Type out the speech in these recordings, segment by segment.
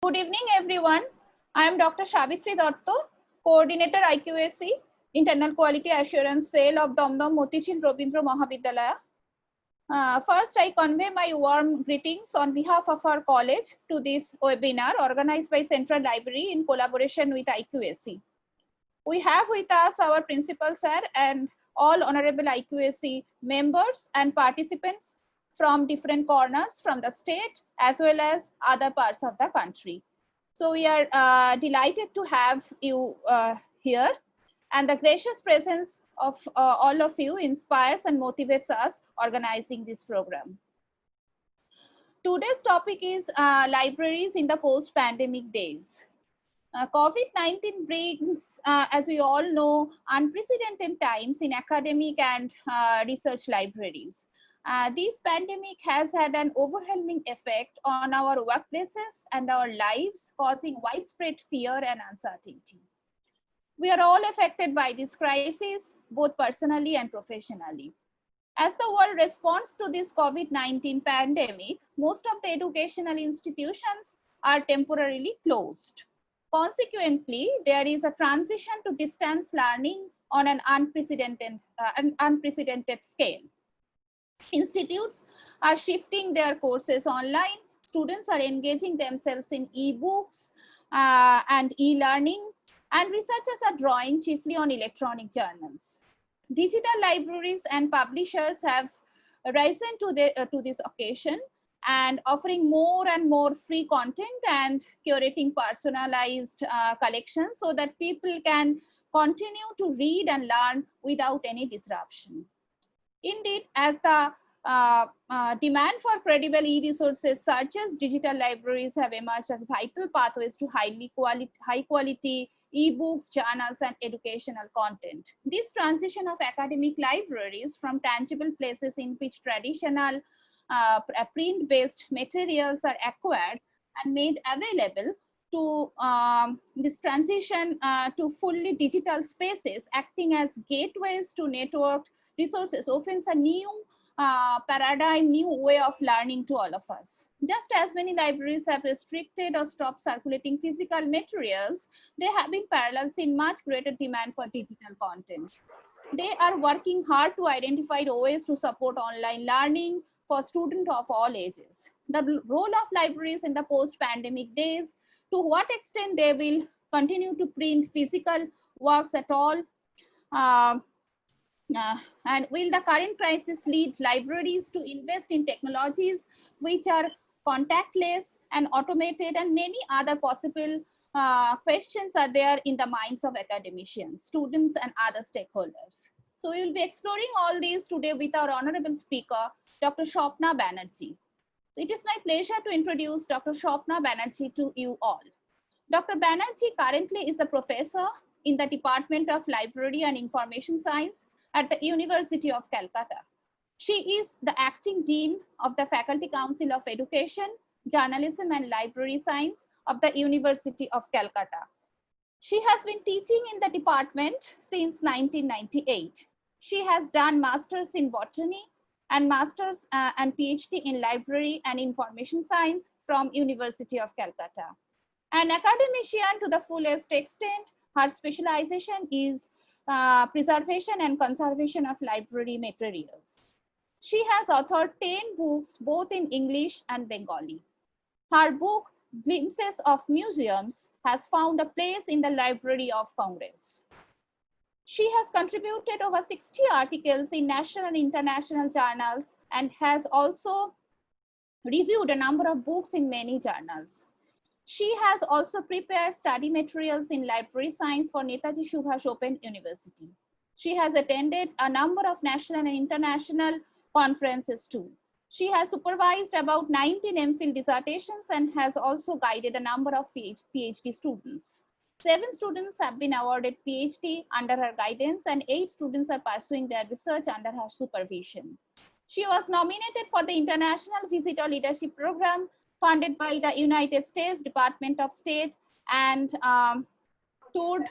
Good evening, everyone. I am Dr. Savitri Dotto, Coordinator IQAC, Internal Quality Assurance Cell of Damdam Motichil Robindra Mahavidyalaya. First, I convey my warm greetings on behalf of our college to this webinar organized by Central Library in collaboration with IQAC. We have with us our principal sir and all honorable IQAC members and participants from different corners from the state as well as other parts of the country. So we are delighted to have you here, and the gracious presence of all of you inspires and motivates us organizing this program. Today's topic is libraries in the post-pandemic days. COVID-19 brings, as we all know, unprecedented times in academic and research libraries. This pandemic has had an overwhelming effect on our workplaces and our lives, causing widespread fear and uncertainty. We are all affected by this crisis, both personally and professionally. As the world responds to this COVID-19 pandemic, most of the educational institutions are temporarily closed. Consequently, there is a transition to distance learning on an unprecedented scale. Institutes are shifting their courses online. Students are engaging themselves in e-books and e-learning, and researchers are drawing chiefly on electronic journals. Digital libraries and publishers have risen to this occasion and offering more and more free content and curating personalized collections so that people can continue to read and learn without any disruption. Indeed, as the demand for credible e-resources surges, digital libraries have emerged as vital pathways to high quality e-books, journals, and educational content. This transition of academic libraries from tangible places in which traditional print-based materials are acquired and made available to this transition to fully digital spaces acting as gateways to networked resources opens a new paradigm, new way of learning to all of us. Just as many libraries have restricted or stopped circulating physical materials, there have been parallels in much greater demand for digital content. They are working hard to identify ways to support online learning for students of all ages. The role of libraries in the post-pandemic days, to what extent they will continue to print physical works at all, and will the current crisis lead libraries to invest in technologies which are contactless and automated, and many other possible questions are there in the minds of academicians, students, and other stakeholders. So we will be exploring all these today with our honorable speaker, Dr. Swapna Banerjee. So it is my pleasure to introduce Dr. Swapna Banerjee to you all. Dr. Banerjee currently is a professor in the Department of Library and Information Science at the University of Calcutta. She is the acting dean of the Faculty Council of Education, Journalism and Library Science of the University of Calcutta. She has been teaching in the department since 1998. She has done masters in botany and masters and PhD in library and information science from University of Calcutta. An academician to the fullest extent, her specialization is preservation and conservation of library materials. She has authored 10 books both in English and Bengali. Her book, Glimpses of Museums, has found a place in the Library of Congress. She has contributed over 60 articles in national and international journals and has also reviewed a number of books in many journals. She has also prepared study materials in library science for Netaji Subhash Open University. She has attended a number of national and international conferences too. She has supervised about 19 MPhil dissertations and has also guided a number of PhD students. 7 students have been awarded PhD under her guidance and 8 students are pursuing their research under her supervision. She was nominated for the International Visitor Leadership Program funded by the United States Department of State and toured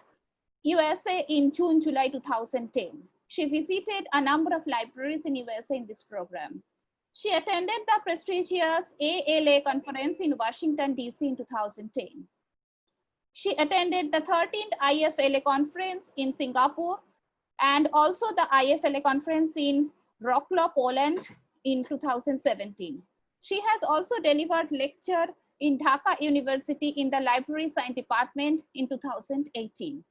USA in June-July 2010. She visited a number of libraries in USA in this program. She attended the prestigious ALA conference in Washington, D.C. in 2010. She attended the 13th IFLA conference in Singapore and also the IFLA conference in Wrocław, Poland in 2017. She has also delivered lecture in Dhaka University in the Library Science Department in 2018.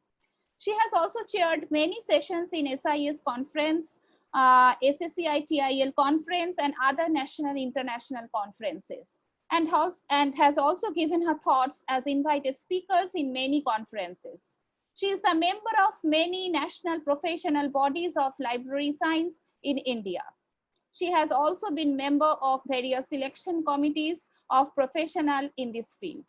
She has also chaired many sessions in SIS conference, SSCI TIL conference, and other national international conferences, and has also given her thoughts as invited speakers in many conferences. She is the member of many national professional bodies of library science in India. She has also been member of various selection committees of professional in this field.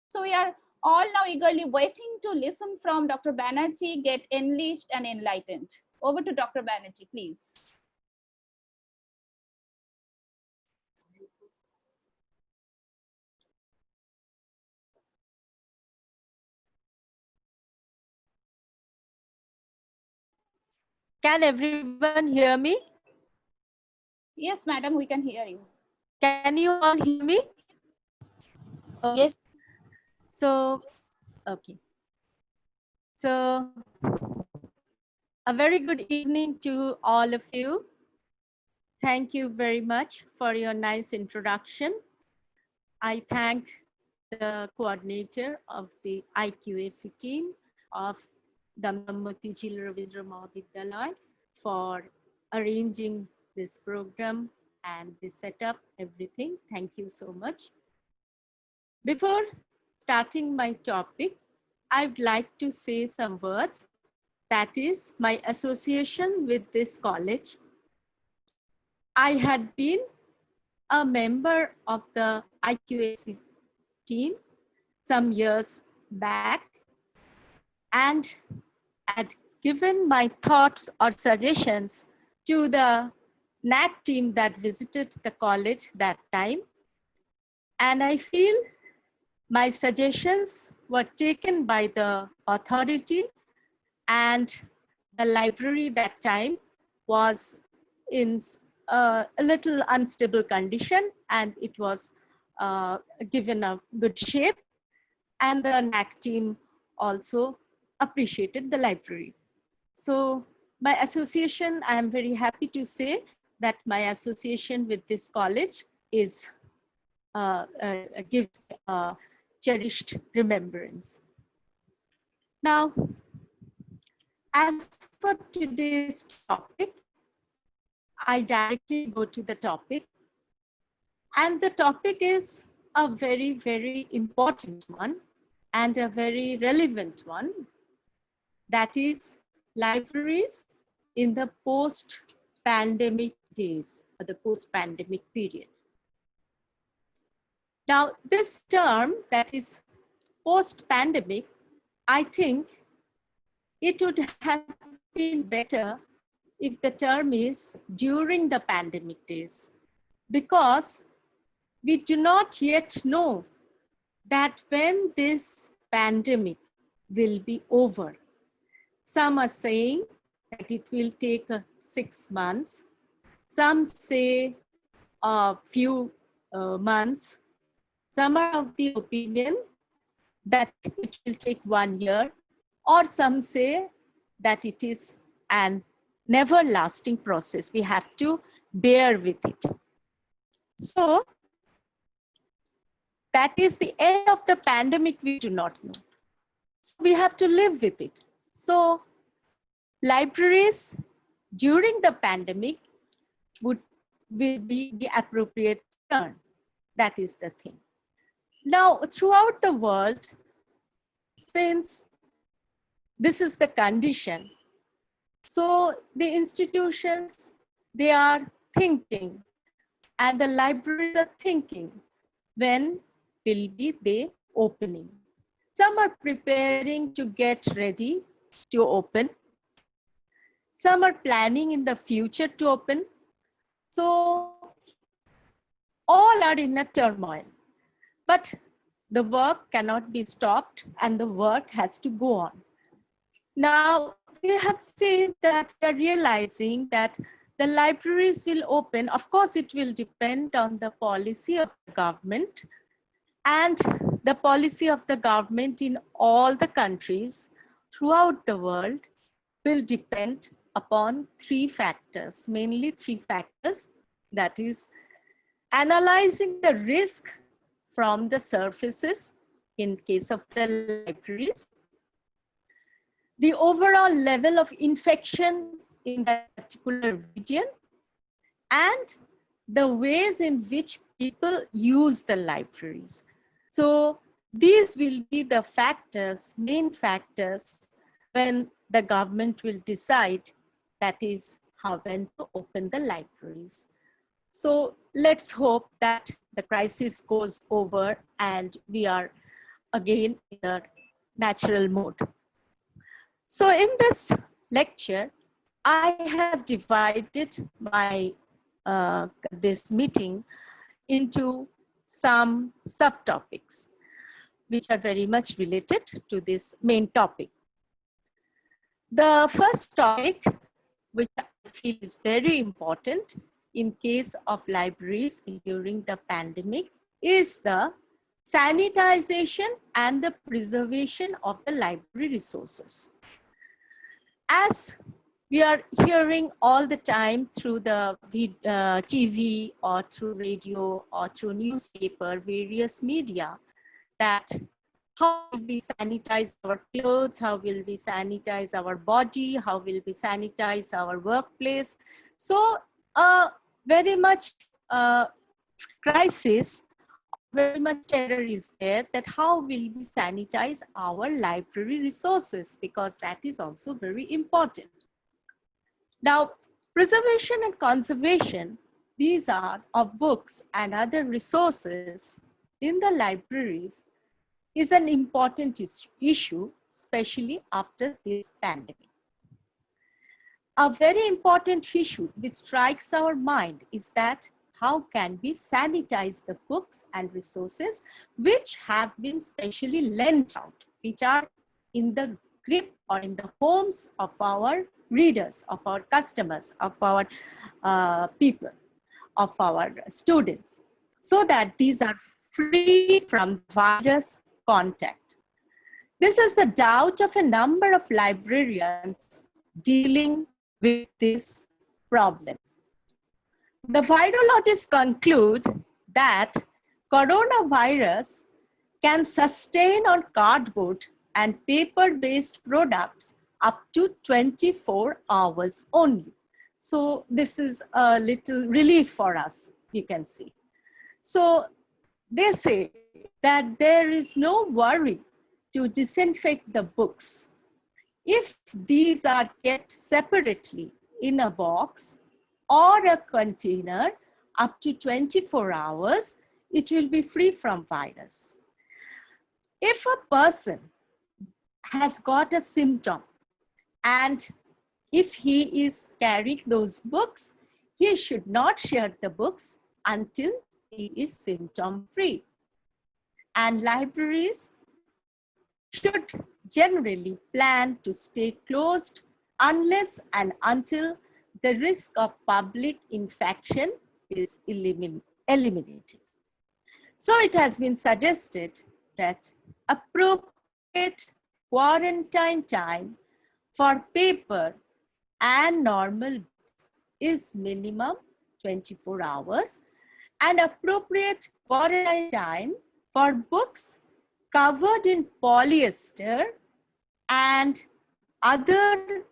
So we are all now eagerly waiting to listen from Dr. Banerjee, get enriched and enlightened. Over to Dr. Banerjee, please. Can everyone hear me? Yes, madam, we can hear you. Can you all hear me? Okay. Yes. So, okay. So, a very good evening to all of you. Thank you very much for your nice introduction. I thank the coordinator of the IQAC team of Damdam Motijil Ravindra Mahavidyalaya for arranging this program and the setup, everything. Thank you so much. Before starting my topic, I'd like to say some words. That is my association with this college. I had been a member of the IQAC team some years back and had given my thoughts or suggestions to the NAC team that visited the college that time. And I feel my suggestions were taken by the authority, and the library that time was in a little unstable condition, and it was given a good shape. And the NAC team also appreciated the library. So my association, I am very happy to say that my association with this college is gives cherished remembrance. Now, as for today's topic, I directly go to the topic. And the topic is a very, very important one and a very relevant one. That is libraries in the post-pandemic days or the post-pandemic period. Now, this term, that is post-pandemic, I think it would have been better if the term is during the pandemic days, because we do not yet know that when this pandemic will be over. Some are saying that it will take 6 months. Some say a few months. Some are of the opinion that it will take 1 year, or some say that it is an never-lasting process. We have to bear with it. So that is the end of the pandemic, we do not know. So we have to live with it. So libraries during the pandemic will be the appropriate term. That is the thing. Now, throughout the world, since this is the condition, so the institutions, they are thinking, and the libraries are thinking, when will be they opening? Some are preparing to get ready to open. Some are planning in the future to open. So all are in a turmoil. But the work cannot be stopped and the work has to go on. Now, we have seen that we are realizing that the libraries will open. Of course, it will depend on the policy of the government, and the policy of the government in all the countries throughout the world will depend upon three factors, mainly three factors. That is, analyzing the risk from the surfaces in case of the libraries, the overall level of infection in that particular region, and the ways in which people use the libraries. So these will be the factors, main factors, when the government will decide, that is, when to open the libraries. So let's hope that the crisis goes over and we are again in a natural mode. So in this lecture, I have divided my this meeting into some subtopics, which are very much related to this main topic. The first topic, which I feel is very important in case of libraries during the pandemic, is the sanitization and the preservation of the library resources. As we are hearing all the time through the TV or through radio or through newspaper, various media, that how will we sanitize our clothes, how will we sanitize our body, how will we sanitize our workplace. So very much crisis, very much terror is there, that how will we sanitize our library resources, because that is also very important. Now, preservation and conservation, these are of books and other resources in the libraries, is an important issue, especially after this pandemic. A very important issue which strikes our mind is that how can we sanitize the books and resources which have been specially lent out, which are in the grip or in the homes of our readers, of our customers, of our people, of our students, so that these are free from virus contact. This is the doubt of a number of librarians dealing with this problem. The virologists conclude that coronavirus can sustain on cardboard and paper-based products up to 24 hours only. So this is a little relief for us, you can see. So they say that there is no worry to disinfect the books. If these are kept separately in a box or a container up to 24 hours, it will be free from virus. If a person has got a symptom and if he is carrying those books, he should not share the books until he is symptom free. And libraries should generally plan to stay closed unless and until the risk of public infection is eliminated. So it has been suggested that appropriate quarantine time for paper and normal is minimum 24 hours, and appropriate quarantine time for books covered in polyester and other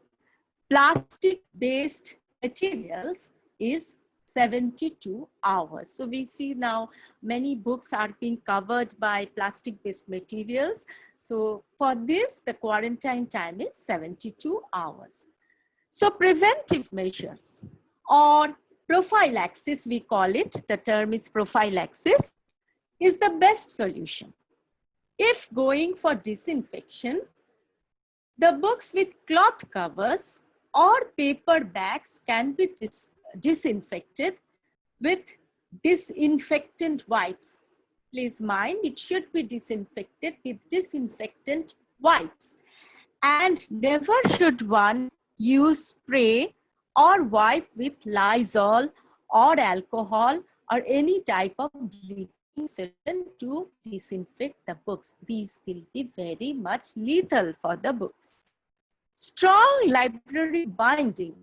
plastic-based materials is 72 hours. So we see now many books are being covered by plastic-based materials. So for this, the quarantine time is 72 hours. So preventive measures or prophylaxis, we call it, the term is prophylaxis, is the best solution. If going for disinfection, the books with cloth covers or paper bags can be disinfected with disinfectant wipes. Please mind, it should be disinfected with disinfectant wipes. And never should one use spray or wipe with Lysol or alcohol or any type of bleaching solution to disinfect the books. These will be very much lethal for the books. Strong library binding,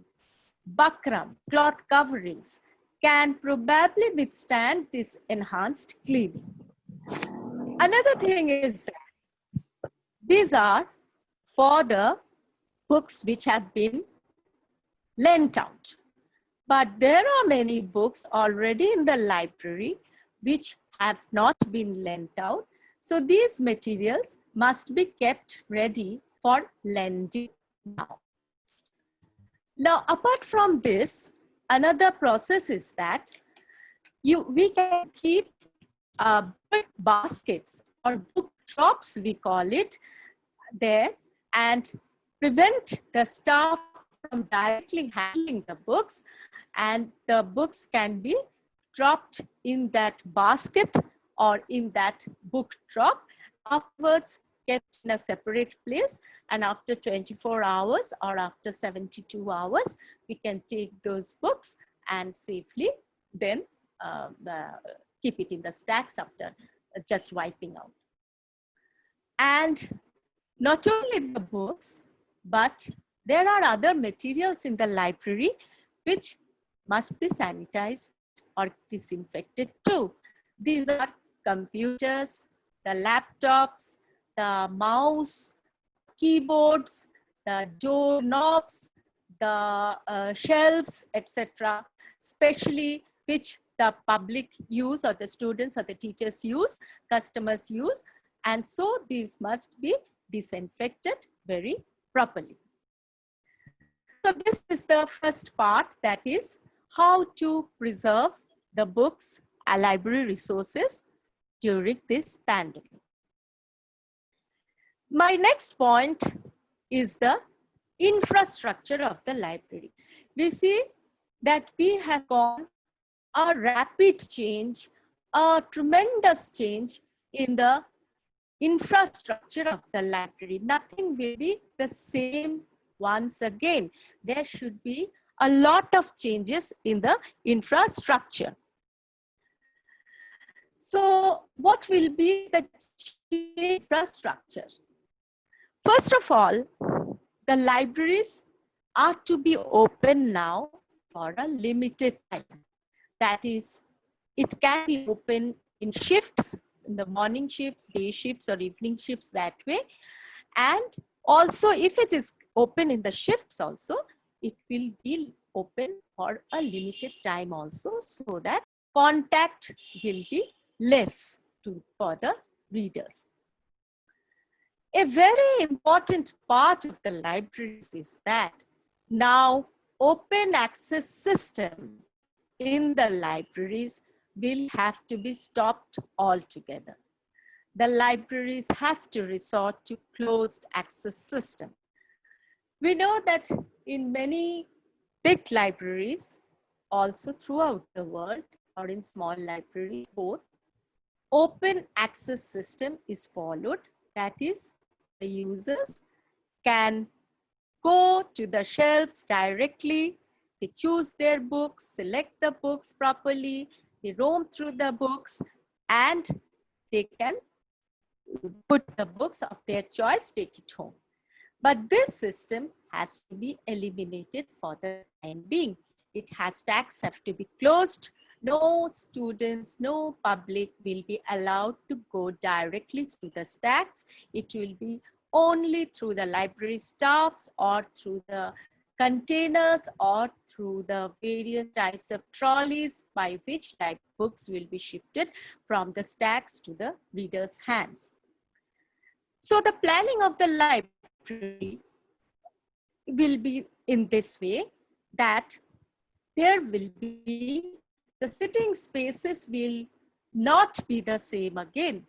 buckram, cloth coverings can probably withstand this enhanced cleaning. Another thing is that these are for the books which have been lent out. But there are many books already in the library which have not been lent out. So these materials must be kept ready for lending now. Now, apart from this, another process is that we can keep book baskets or book drops, we call it, there, and prevent the staff from directly handling the books, and the books can be dropped in that basket or in that book drop, afterwards kept in a separate place, and after 24 hours or after 72 hours, we can take those books and safely then keep it in the stacks after just wiping out. And not only the books, but there are other materials in the library which must be sanitized or disinfected too. These are computers, the laptops, the mouse, keyboards, the door knobs, the shelves, etc., especially which the public use or the students or the teachers use, customers use, and so these must be disinfected very properly. So this is the first part, that is how to preserve the books and library resources during this pandemic. My next point is the infrastructure of the library. We see that we have gone a rapid change, a tremendous change in the infrastructure of the library. Nothing will be the same once again. There should be a lot of changes in the infrastructure. So what will be the infrastructure? First of all, the libraries are to be open now for a limited time. That is, it can be open in shifts, in the morning shifts, day shifts, or evening shifts, that way. And also, if it is open in the shifts also, it will be open for a limited time also, so that contact will be less for the readers. A very important part of the libraries is that now open access system in the libraries will have to be stopped altogether. The libraries have to resort to closed access system. We know that in many big libraries, also throughout the world, or in small libraries both, open access system is followed. That is, the users can go to the shelves directly, they choose their books, select the books properly, they roam through the books, and they can put the books of their choice, take it home. But this system has to be eliminated for the time being. Stacks have to be closed. No students, no public will be allowed to go directly to the stacks. It will be only through the library staffs or through the containers or through the various types of trolleys by which books will be shifted from the stacks to the reader's hands. So the planning of the library will be in this way, that there will be, the sitting spaces will not be the same again.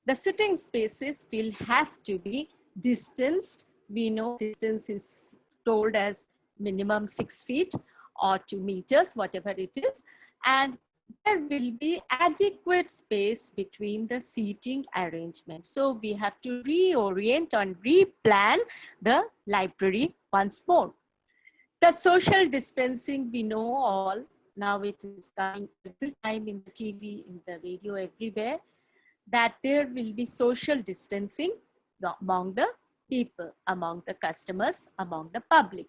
The sitting spaces will have to be distanced. We know distance is told as minimum 6 feet or 2 meters, whatever it is. And there will be adequate space between the seating arrangement. So we have to reorient and replan the library once more. The social distancing, we know all. Now it is coming every time in the TV, in the radio, everywhere, that there will be social distancing among the people, among the customers, among the public.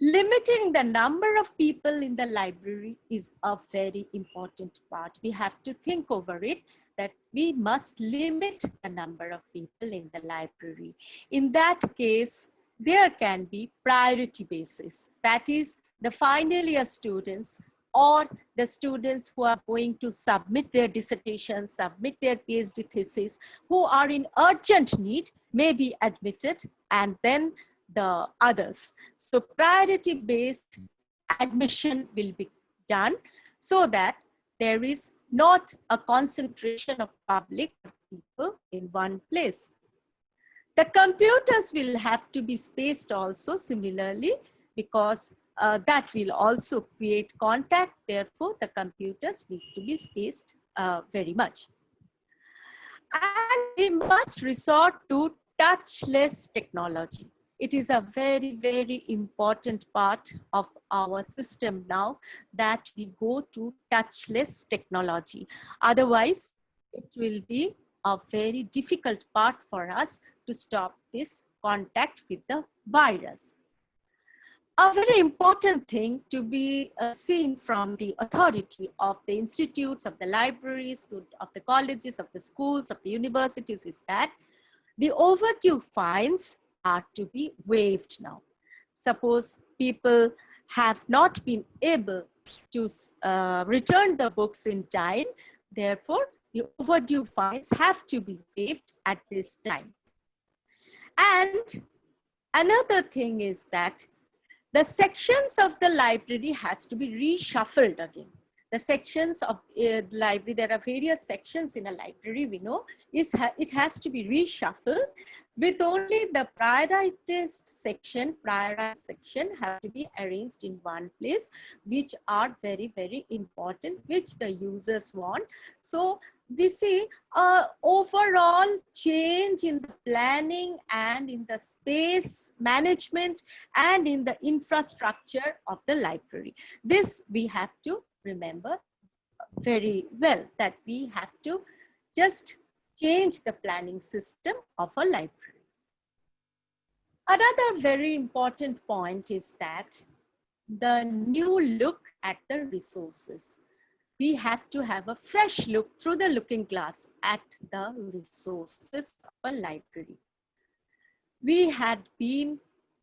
Limiting the number of people in the library is a very important part. We have to think over it, that we must limit the number of people in the library. In that case, there can be priority basis. That is, the final year students or the students who are going to submit their dissertation, submit their PhD thesis, who are in urgent need may be admitted, and then the others. So priority-based admission will be done so that there is not a concentration of public people in one place. The computers will have to be spaced also similarly, because that will also create contact. Therefore, the computers need to be spaced very much. And we must resort to touchless technology. It is a very, very important part of our system now that we go to touchless technology. Otherwise, it will be a very difficult part for us to stop this contact with the virus. A very important thing to be seen from the authority of the institutes, of the libraries, of the colleges, of the schools, of the universities is that the overdue fines are to be waived now. Suppose people have not been able to return the books in time, therefore the overdue fines have to be waived at this time. And another thing is that the sections of the library has to be reshuffled again. The sections of the library, there are various sections in a library, we know, it has to be reshuffled, with only the prioritized section have to be arranged in one place, which are very, very important, which the users want. So we see an overall change in the planning and in the space management and in the infrastructure of the library. This we have to remember very well, that we have to just change the planning system of a library. Another very important point is that the new look at the resources. We have to have a fresh look through the looking glass at the resources of a library. We had been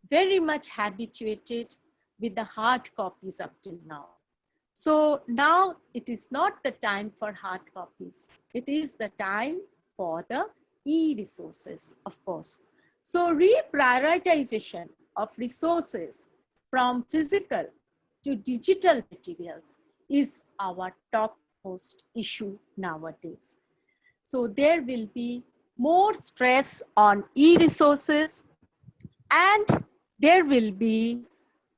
very much habituated with the hard copies up till now. So now it is not the time for hard copies. It is the time for the e-resources, of course. So reprioritization of resources from physical to digital materials is our topmost issue nowadays. So there will be more stress on e-resources, and there will be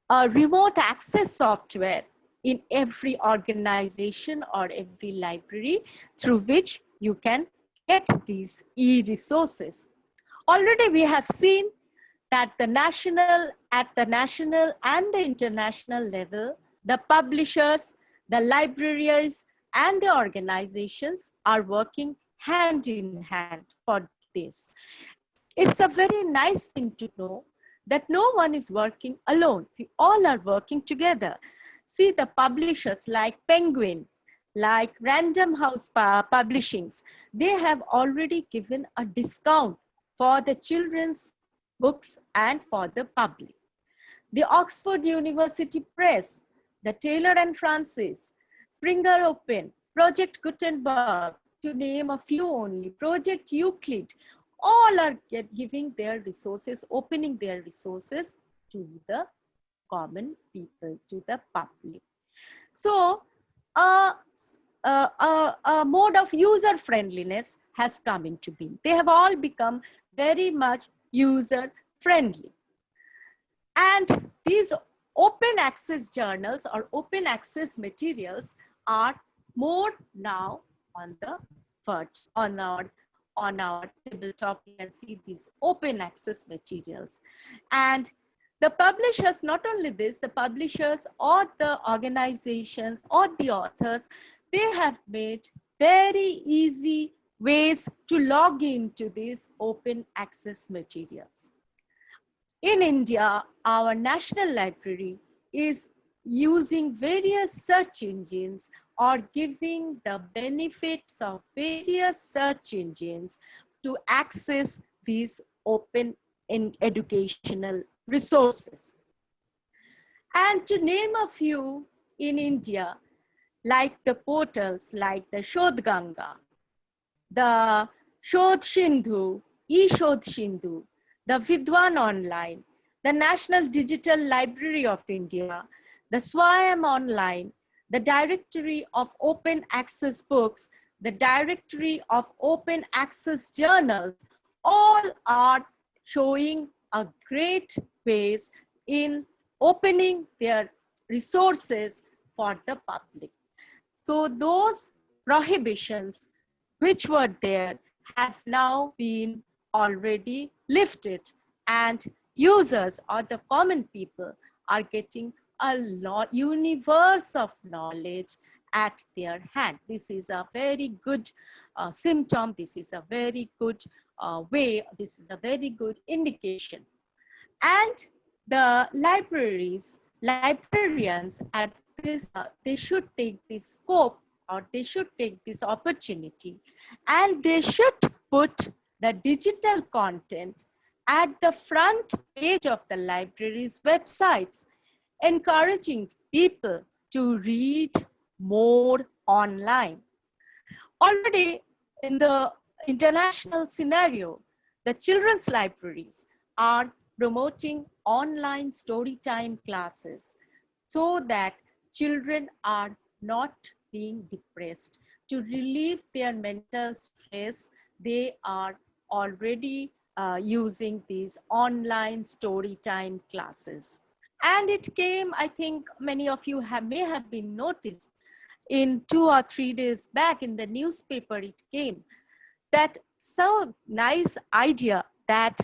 a remote access software in every organization or every library through which you can get these e-resources. Already we have seen that at the national and the international level, the publishers, the libraries, and the organizations are working hand in hand for this. It's a very nice thing to know that no one is working alone. We all are working together. See, the publishers like Penguin, like Random House Publishings, they have already given a discount for the children's books and for the public. The Oxford University Press, the Taylor and Francis, Springer Open, Project Gutenberg, to name a few only, Project Euclid, all are giving their resources, opening their resources to the common people, to the public. So a mode of user friendliness has come into being. They have all become very much user friendly. And these open access journals or open access materials are more now on the verge, on our tabletop. You can see these open access materials. And The publishers, not only this, the publishers or the organizations or the authors, they have made very easy ways to log into these open access materials. In India, our National Library is using various search engines or giving the benefits of various search engines to access these open and educational resources. And to name a few in India, like the portals like the Shodh Ganga, the Shodh Sindhu, eShodh Sindhu, the Vidwan Online, the National Digital Library of India, the Swayam Online, the Directory of Open Access Books, the Directory of Open Access Journals, all are showing a great ways in opening their resources for the public. So those prohibitions which were there have now been already lifted, and users or the common people are getting a universe of knowledge at their hand. This is a very good symptom. This is a very good way. This is a very good indication. And the librarians at this, they should take this scope, or they should take this opportunity, and they should put the digital content at the front page of the library's websites, encouraging people to read more online. Already in the international scenario, the children's libraries are promoting online story time classes so that children are not being depressed. To relieve their mental stress, they are already using these online story time classes. And it came, I think many of you may have been noticed, in 2 or 3 days back in the newspaper, it came that so nice idea that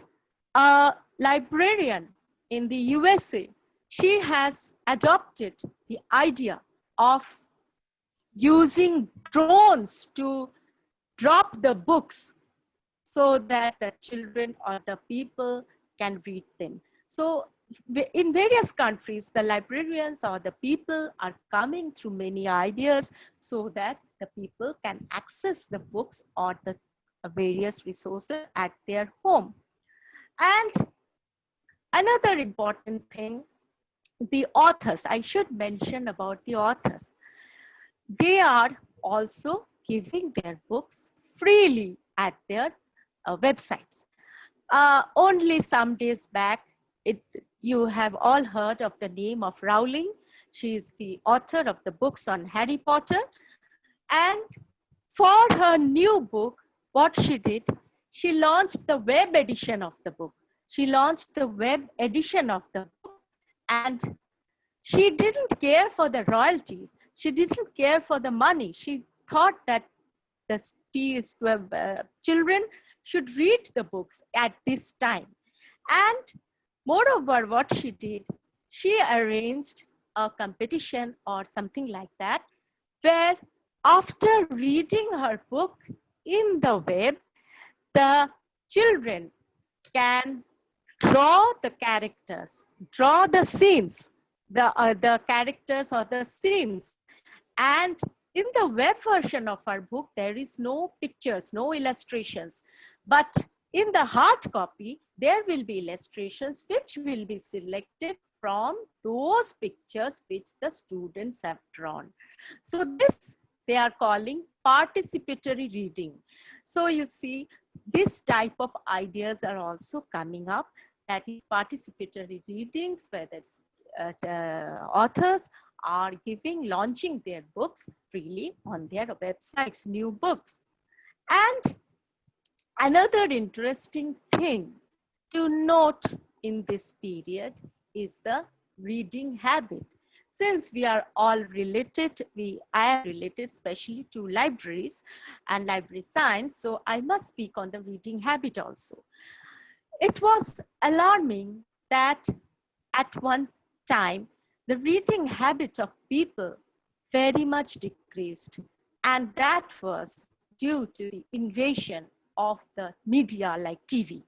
a librarian in the USA, she has adopted the idea of using drones to drop the books so that the children or the people can read them. So in various countries, the librarians or the people are coming through many ideas so that the people can access the books or the various resources at their home. And another important thing, the authors, I should mention about the authors. They are also giving their books freely at their websites. Only some days back, you have all heard of the name of Rowling. She is the author of the books on Harry Potter. And for her new book, what she did, she launched the web edition of the book. She launched the web edition of the book, and she didn't care for the royalties. She didn't care for the money. She thought that the children should read the books at this time. And moreover, what she did, she arranged a competition or something like that, where after reading her book in the web, the children can draw the characters, draw the scenes, the characters or the scenes. And in the web version of our book, there is no pictures, no illustrations. But in the hard copy, there will be illustrations which will be selected from those pictures which the students have drawn. So this they are calling participatory reading. So you see, this type of ideas are also coming up, that is participatory readings, where the authors are launching their books freely on their websites, new books. And another interesting thing to note in this period is the reading habit. Since we are all related, I am related especially to libraries and library science, so I must speak on the reading habit also. It was alarming that at one time, the reading habit of people very much decreased. And that was due to the invasion of the media like TV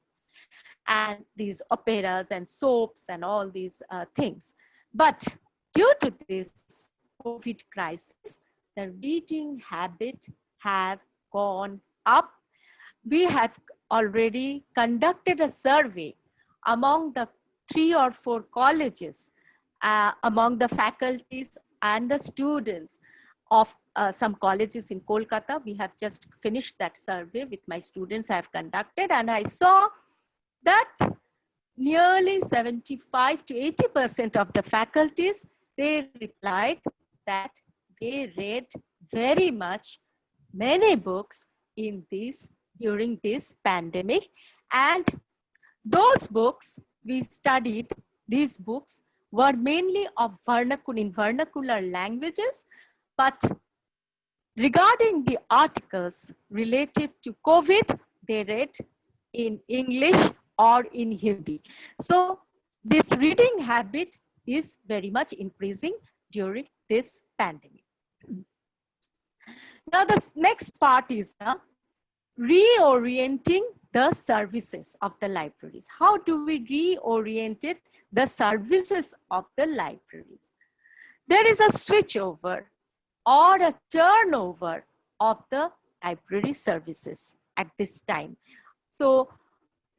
and these operas and soaps and all these things. But due to this COVID crisis, the reading habit have gone up. We have already conducted a survey among the 3 or 4 colleges, among the faculties and the students of some colleges in Kolkata. We have just finished that survey with my students I have conducted, and I saw that nearly 75 to 80% of the faculties, they replied that they read very much many books during this pandemic. And those books we studied, these books were mainly of vernacular languages, but regarding the articles related to COVID, they read in English or in Hindi. So this reading habit is very much increasing during this pandemic. Now the next part is the reorienting the services of the libraries. How do we reorient the services of the libraries? There is a switchover or a turnover of the library services at this time. So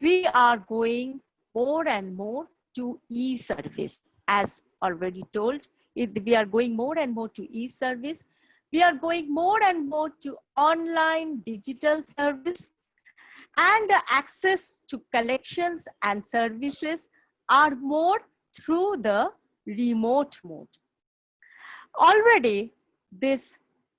we are going more and more to e-service. As already told, we are going more and more to e-service. We are going more and more to online digital service, and the access to collections and services are more through the remote mode. Already, this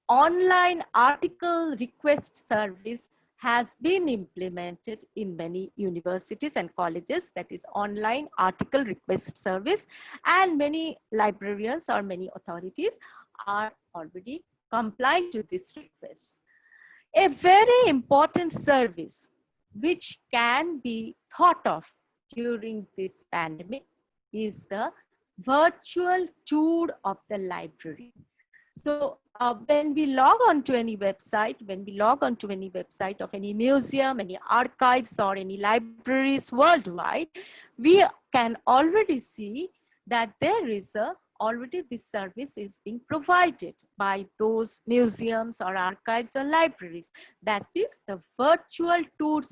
online article request service has been implemented in many universities and colleges, that is online article request service, and many librarians or many authorities are already complying to this request. A very important service which can be thought of during this pandemic is the virtual tour of the library. So when we log on to any website, of any museum, any archives, or any libraries worldwide, we can already see that there is already this service is being provided by those museums or archives or libraries. That is the virtual tour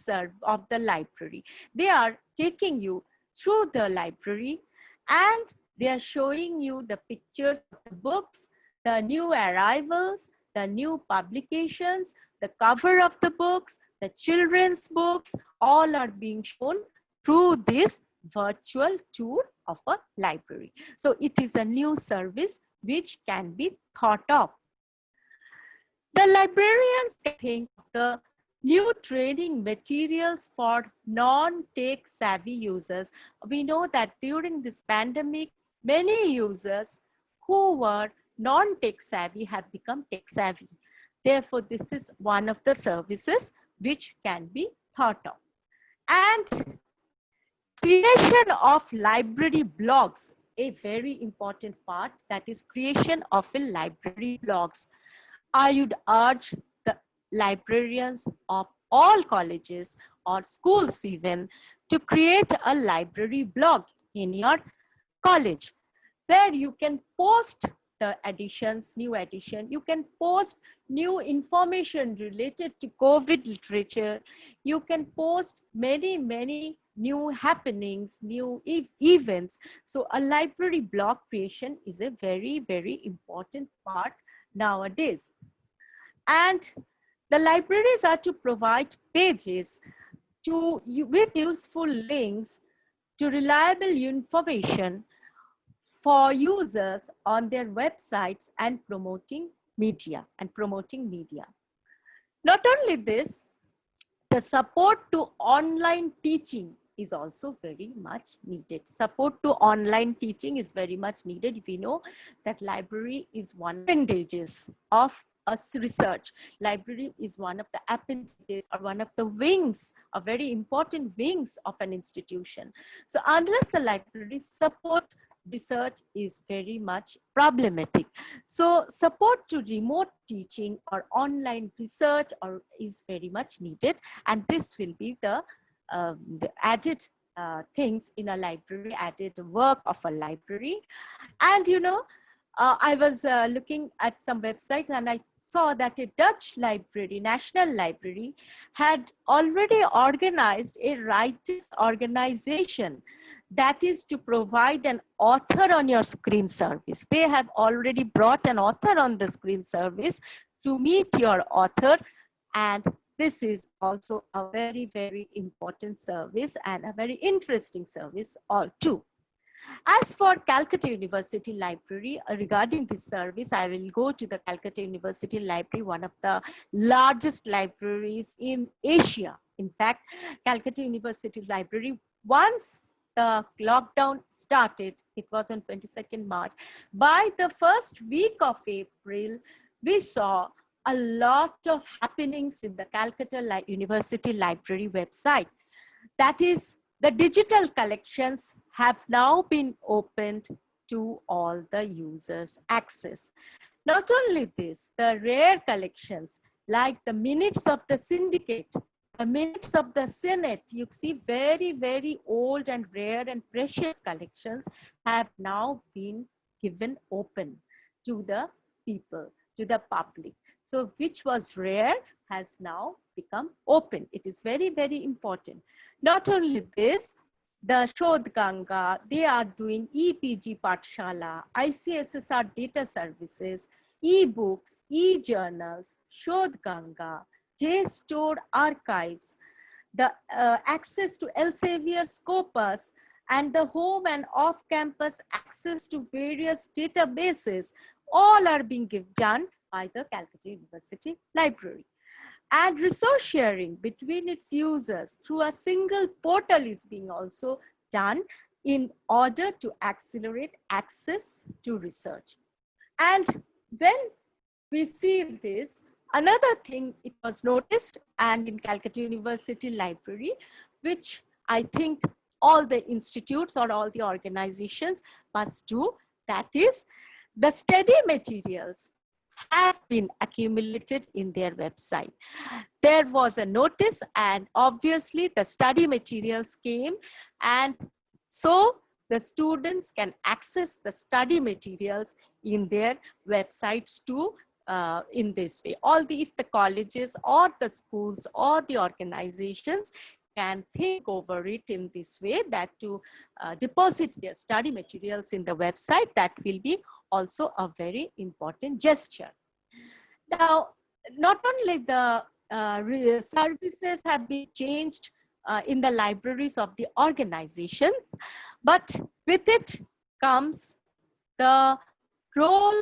of the library. They are taking you through the library and they are showing you the pictures of the books, the new arrivals, the new publications, the cover of the books, the children's books, all are being shown through this virtual tour of a library. So it is a new service which can be thought of. The librarians can think of the new training materials for non-tech savvy users. We know that during this pandemic, many users who were non-tech savvy have become tech savvy. Therefore, this is one of the services which can be thought of. And creation of library blogs, a very important part, that is creation of a library blogs. I would urge the librarians of all colleges or schools even to create a library blog in your college where you can post the additions, new addition, you can post new information related to COVID literature, you can post many new happenings, new events. So a library blog creation is a very important part nowadays. And the libraries are to provide pages with useful links to reliable information for users on their websites and promoting media. Not only this, the support to online teaching is also very much needed. Support to online teaching is very much needed. We know that library is one of the advantages of research. Library is one of the appendages or one of the wings, a very important wings of an institution. So unless the library support research is very much problematic. So support to remote teaching or online research is very much needed, and this will be the added things in a library, added work of a library. And you know, I was looking at some websites and I saw that a Dutch library, National Library, had already organized a writers organization that is to provide an author on your screen service. They have already brought an author on the screen service to meet your author, and this is also a very, very important service and a very interesting service all too. As for Calcutta University Library, regarding this service, I will go to the Calcutta University Library, one of the largest libraries in Asia. In fact, Calcutta University Library, once the lockdown started, it was on 22nd March. By the first week of April, we saw a lot of happenings in the Calcutta University Library website. That is, the digital collections have now been opened to all the users' access. Not only this, the rare collections like the minutes of the syndicate, the minutes of the Senate, you see very, very old and rare and precious collections have now been given open to the people, to the public. So which was rare has now become open. It is very, very important. Not only this, the Shodh Ganga, they are doing EPG Pathshala, ICSSR data services, e-books, e-journals, Shodh Ganga, JSTOR archives, the access to Elsevier Scopus, and the home and off-campus access to various databases, all are being done by the Calcutta University Library. And resource sharing between its users through a single portal is being also done in order to accelerate access to research. And when we see this, another thing it was noticed, and in Calcutta University Library, which I think all the institutes or all the organizations must do, that is, the study materials have been accumulated in their website. There was a notice, and obviously the study materials came, and so the students can access the study materials in their websites too, in this way. If the colleges or the schools or the organizations can think over it in this way, that to deposit their study materials in the website, that will be also a very important gesture. Now, not only the services have been changed in the libraries of the organization, but with it comes the role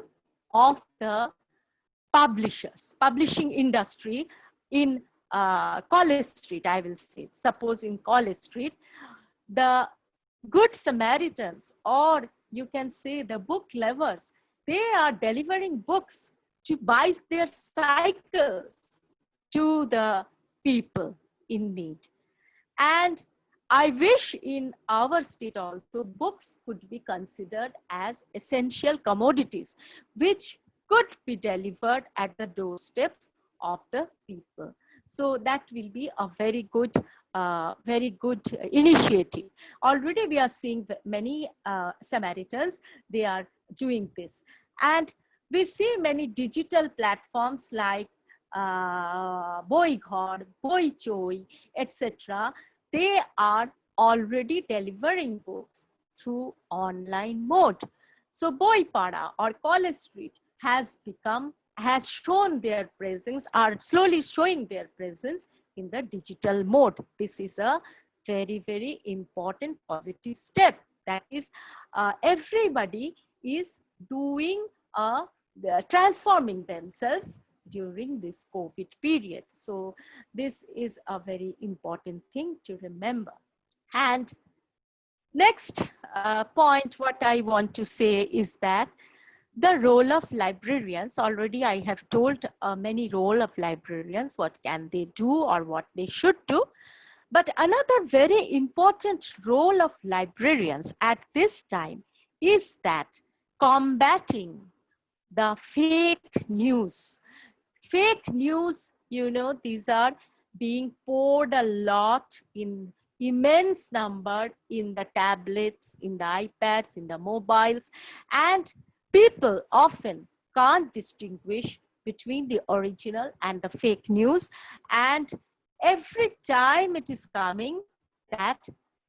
of the publishers, publishing industry in College Street, I will say. Suppose in College Street, the Good Samaritans, or you can say the book lovers, they are delivering books to buy their cycles to the people in need. And I wish in our state also books could be considered as essential commodities, which could be delivered at the doorsteps of the people. So that will be a very good initiative. Already we are seeing many Samaritans, they are doing this. And we see many digital platforms like Boighor, Boichoi, etc. They are already delivering books through online mode. So Boipada or College Street has shown their presence, are slowly showing their presence in the digital mode. This is a very, very important positive step. That is, everybody is doing transforming themselves during this COVID period. So this is a very important thing to remember. And next point, what I want to say is that the role of librarians, already I have told many role of librarians, what can they do or what they should do. But another very important role of librarians at this time is that combating the fake news. Fake news, you know, these are being poured a lot in immense number in the tablets, in the iPads, in the mobiles, and people often can't distinguish between the original and the fake news. And every time it is coming that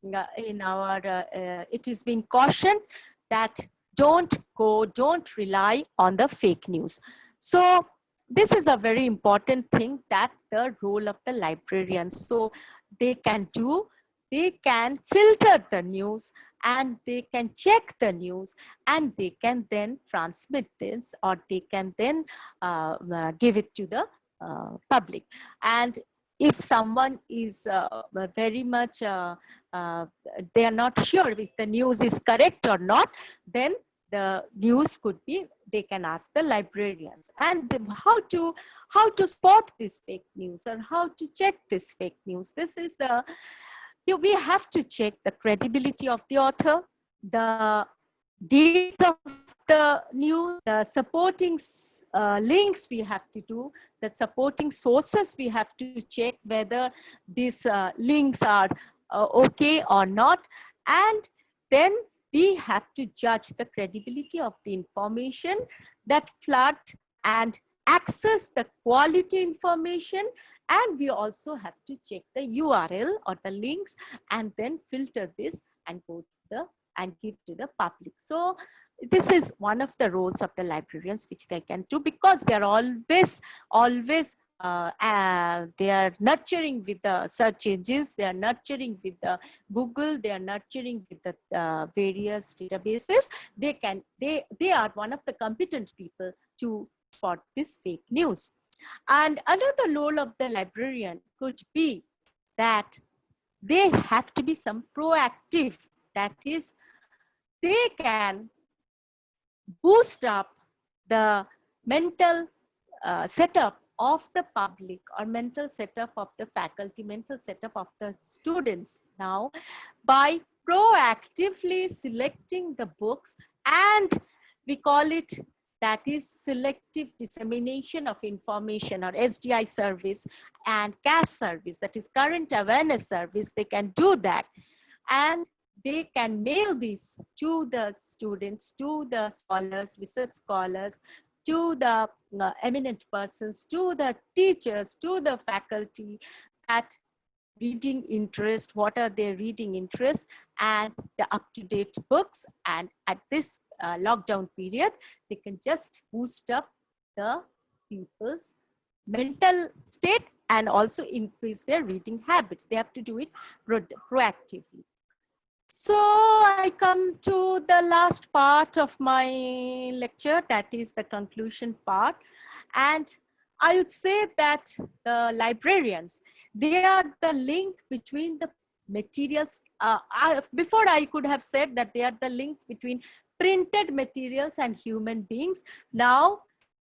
it is being cautioned that don't rely on the fake news. So this is a very important thing, that the role of the librarians. So they can filter the news, and they can check the news, and they can then transmit this, or they can then give it to the public. And if someone is very much they are not sure if the news is correct or not, then the news could be, they can ask the librarians. And how to spot this fake news, or how to check this fake news. This is the, we have to check the credibility of the author, the date of the news, the supporting links we have to do, the supporting sources we have to check whether these links are okay or not. And then we have to judge the credibility of the information that flood, and access the quality information. And we also have to check the URL or the links, and then filter this and go to the and give to the public. So this is one of the roles of the librarians which they can do, because they are always they are nurturing with the search engines, they are nurturing with the Google, they are nurturing with the various databases. They are one of the competent people to spot this fake news. And another role of the librarian could be that they have to be some proactive, that is, they can boost up the mental setup of the public, or mental setup of the faculty, mental setup of the students now, by proactively selecting the books. And we call it, that is, selective dissemination of information, or SDI service, and CAS service, that is current awareness service. They can do that, and they can mail this to the students, to the scholars, research scholars, to the eminent persons, to the teachers, to the faculty, that reading interest, what are their reading interests, and the up-to-date books. And at this lockdown period, they can just boost up the people's mental state and also increase their reading habits. They have to do it proactively. So I come to the last part of my lecture, that is the conclusion part. And I would say that the librarians, they are the link between the materials. Before I could have said that they are the links between printed materials and human beings. Now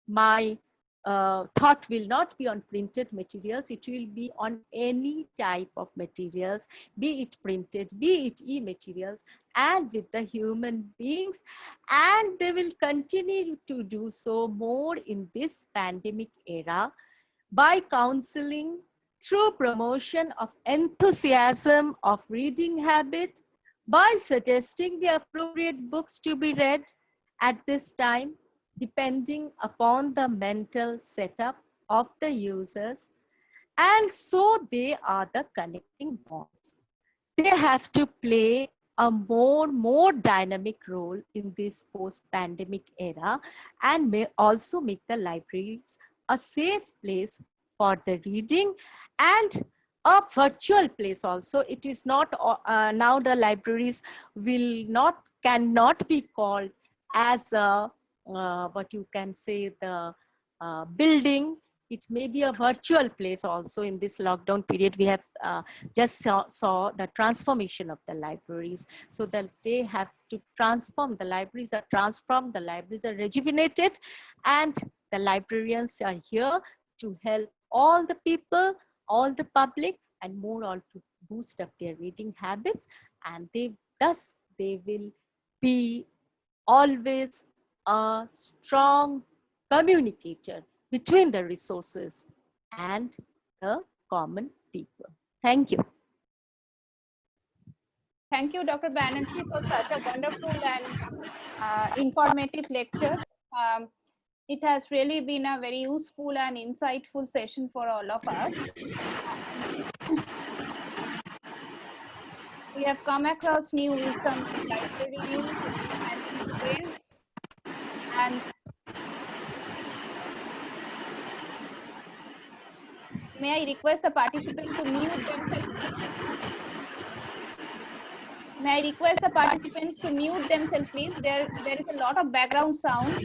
my thought will not be on printed materials, it will be on any type of materials, be it printed, be it e-materials, and with the human beings. And they will continue to do so more in this pandemic era, by counseling, through promotion of enthusiasm of reading habit, by suggesting the appropriate books to be read at this time, depending upon the mental setup of the users. And so they are the connecting bonds. They have to play a more dynamic role in this post-pandemic era, and may also make the libraries a safe place for the reading, and a virtual place also. It is not, now the libraries cannot be called as a what you can say, the building it may be a virtual place also. In this lockdown period, we have just saw the transformation of the libraries, so that they have to transform. The libraries are transformed, the libraries are rejuvenated, and the librarians are here to help all the people, all the public, and more on to boost up their reading habits. And they will be always a strong communicator between the resources and the common people. Thank you. Thank you, Dr. Banerjee, for such a wonderful and informative lecture. It has really been a very useful and insightful session for all of us. We have come across new wisdom in library use and ways. And may I request the participants to mute themselves, please? May I request the participants to mute themselves, please? There is a lot of background sound.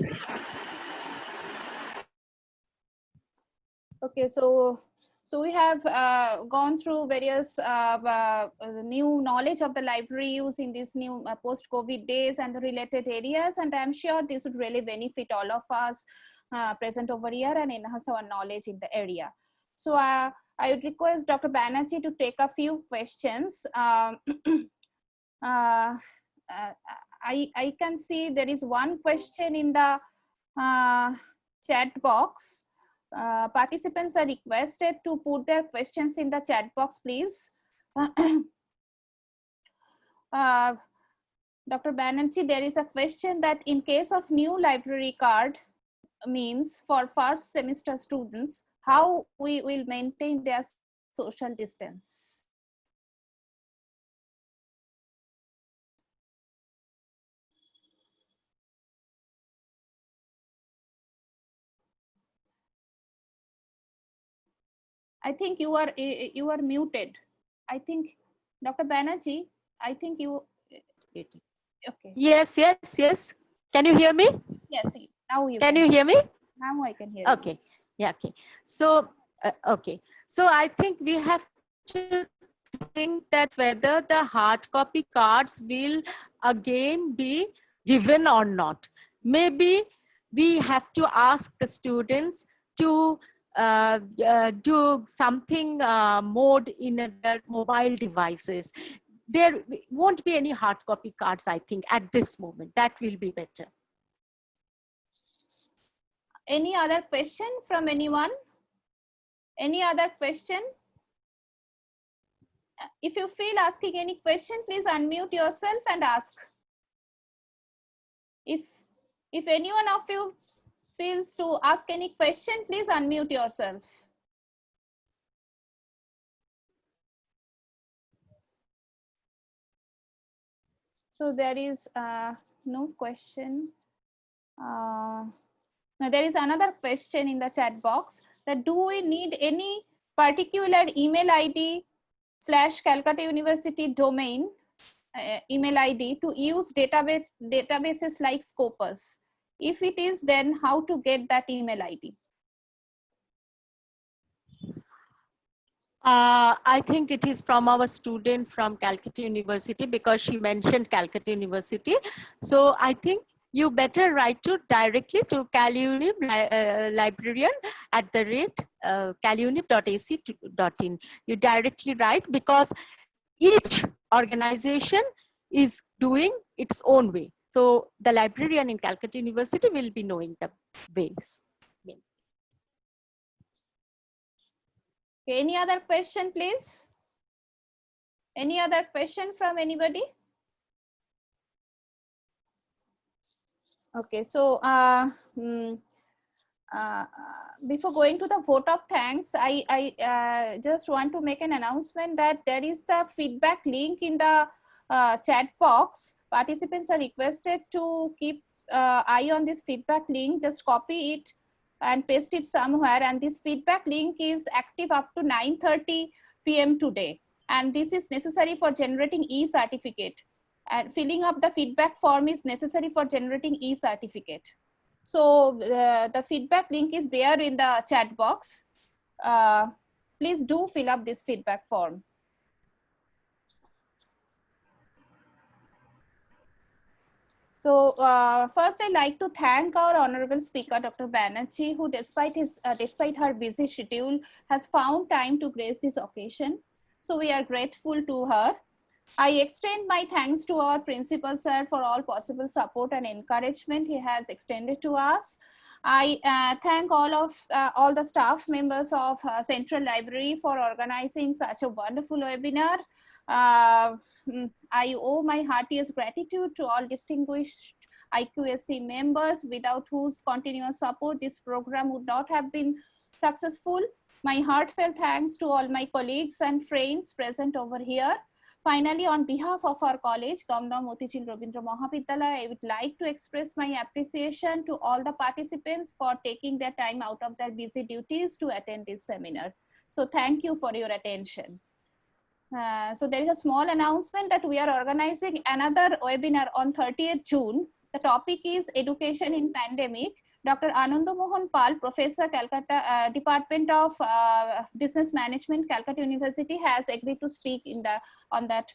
Okay, so we have gone through various new knowledge of the library use in these new post-COVID days and the related areas, and I'm sure this would really benefit all of us present over here and enhance our knowledge in the area. So I would request Dr. Banerjee to take a few questions. I can see there is one question in the chat box. Participants are requested to put their questions in the chat box, please. Dr. Banerjee, there is a question that in case of new library card means for first semester students, how we will maintain their social distance? I think you are muted. I think, Dr. Banerjee, I think you. Okay. Yes. Can you hear me? Yes. Now you can you hear me? Now I can hear. Okay. Yeah. Okay. So okay. So I think we have to think that whether the hard copy cards will again be given or not. Maybe we have to ask the students to do something mode in their mobile devices. There won't be any hard copy cards, I think, at this moment. That will be better. Any other question from anyone? Any other question? If you feel asking any question, please unmute yourself and ask. If any one of you feels to ask any question, please unmute yourself. So there is no question. Now there is another question in the chat box, that do we need any particular email ID / Calcutta University domain email ID to use databases like Scopus? If it is, then how to get that email ID? I think it is from our student from Calcutta University, because she mentioned Calcutta University. So I think you better write to directly to CalUnib librarian@calunib.ac.in. You directly write, because each organization is doing its own way. So the librarian in Calcutta University will be knowing the ways. Okay, any other question, please? Any other question from anybody? Okay, so before going to the vote of thanks, I just want to make an announcement that there is the feedback link in the chat box. Participants are requested to keep eye on this feedback link. Just copy it and paste it somewhere, and this feedback link is active up to 9:30 p.m. today, and this is necessary for generating e-certificate, and filling up the feedback form is necessary for generating e-certificate. So the feedback link is there in the chat box. Please do fill up this feedback form. So first, I'd like to thank our honorable speaker, Dr. Banerjee, who despite her busy schedule, has found time to grace this occasion. So we are grateful to her. I extend my thanks to our principal sir for all possible support and encouragement he has extended to us. I thank all the staff members of Central Library for organizing such a wonderful webinar. I owe my heartiest gratitude to all distinguished IQSC members, without whose continuous support this program would not have been successful. My heartfelt thanks to all my colleagues and friends present over here. Finally, on behalf of our college, Damdam Motichil Robindra Mahavidyalaya, I would like to express my appreciation to all the participants for taking their time out of their busy duties to attend this seminar. So thank you for your attention. So there is a small announcement that we are organizing another webinar on 30th June. The topic is Education in Pandemic. Dr. Ananda Mohan Pal, Professor, Calcutta Department of Business Management, Calcutta University, has agreed to speak on that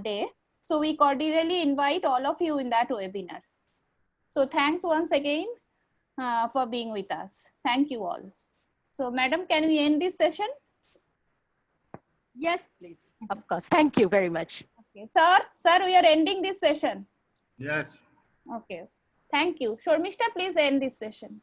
day. So we cordially invite all of you in that webinar. So thanks once again for being with us. Thank you all. So madam, can we end this session? Yes, please. Of course. Thank you very much. Okay, sir, we are ending this session. Yes. Okay, thank you. Shormishta, please end this session.